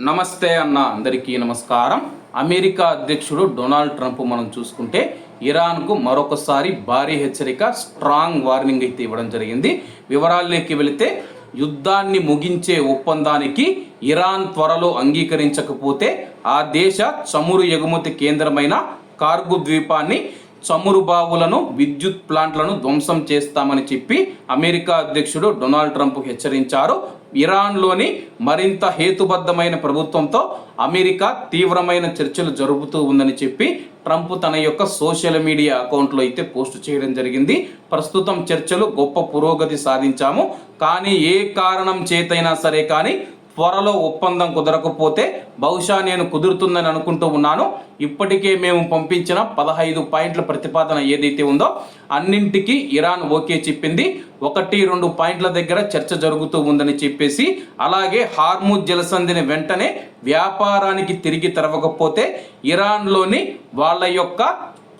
నమస్తే అన్న అందరికీ నమస్కారం. అమెరికా అధ్యక్షుడు డొనాల్డ్ ట్రంప్ మనం చూసుకుంటే ఇరాన్కు మరొకసారి భారీ హెచ్చరిక, స్ట్రాంగ్ వార్నింగ్ అయితే ఇవ్వడం జరిగింది. వివరాల్లోకి వెళితే యుద్ధాన్ని ముగించే ఒప్పందానికి ఇరాన్ త్వరలో అంగీకరించకపోతే ఆ దేశ చమురు ఎగుమతి కేంద్రమైన కార్గు ద్వీపాన్ని, చమురు బావులను, విద్యుత్ ప్లాంట్లను ధ్వంసం చేస్తామని చెప్పి అమెరికా అధ్యక్షుడు డొనాల్డ్ ట్రంప్ హెచ్చరించారు. ఇరాన్లోని మరింత హేతుబద్ధమైన ప్రభుత్వంతో అమెరికా తీవ్రమైన చర్చలు జరుపుతూ ఉందని చెప్పి ట్రంప్ తన యొక్క సోషల్ మీడియా అకౌంట్లో అయితే పోస్ట్ చేయడం జరిగింది. ప్రస్తుతం చర్చలు గొప్ప పురోగతి సాధించాము, కానీ ఏ కారణం చేతైనా సరే కానీ త్వరలో ఒప్పందం కుదరకపోతే బహుశా నేను కుదురుతుందని అనుకుంటూ ఉన్నాను. ఇప్పటికే మేము పంపించిన 15 పాయింట్ల ప్రతిపాదన ఏదైతే ఉందో అన్నింటికీ ఇరాన్ ఓకే చెప్పింది. 1-2 పాయింట్ల దగ్గర చర్చ జరుగుతూ ఉందని చెప్పేసి, అలాగే హార్ముజ్ జలసంధిని వెంటనే వ్యాపారానికి తిరిగి తెరవకపోతే ఇరాన్లోని వాళ్ళ యొక్క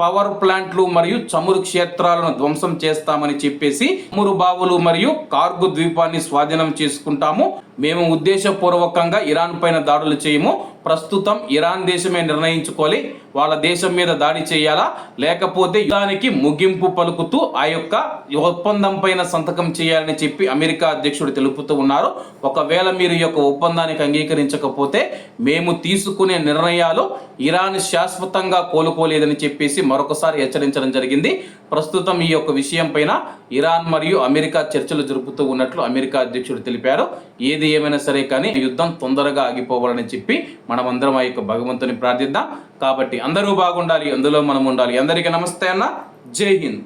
పవర్ ప్లాంట్లు మరియు చమురు క్షేత్రాలను ధ్వంసం చేస్తామని చెప్పేసి, చమురు బావులు మరియు కార్గు ద్వీపాన్ని స్వాధీనం చేసుకుంటాము. మేము ఉద్దేశపూర్వకంగా ఇరాన్ పైన దాడులు చేయము. ప్రస్తుతం ఇరాన్ దేశమే నిర్ణయించుకోవాలి వాళ్ళ దేశం మీద దాడి చేయాలా లేకపోతే యుద్ధానికి ముగింపు పలుకుతూ ఆ యొక్క ఒప్పందం పైన సంతకం చేయాలని చెప్పి అమెరికా అధ్యక్షుడు తెలుపుతూ ఉన్నారు. ఒకవేళ మీరు ఈ యొక్క ఒప్పందానికి అంగీకరించకపోతే మేము తీసుకునే నిర్ణయాలు ఇరాన్ శాశ్వతంగా కోలుకోలేదని చెప్పేసి మరొకసారి హెచ్చరించడం జరిగింది. ప్రస్తుతం ఈ యొక్క విషయం పైన ఇరాన్ మరియు అమెరికా చర్చలు జరుపుతూ ఉన్నట్లు అమెరికా అధ్యక్షుడు తెలిపారు. ఏది ఏమైనా సరే కానీ యుద్ధం తొందరగా ఆగిపోవాలని చెప్పి మనమందరం ఆ యొక్క భగవంతుని ప్రార్థిద్దాం. కాబట్టి అందరూ బాగుండాలి, అందులో మనం ఉండాలి. అందరికీ నమస్తే అన్న, జై హింద్.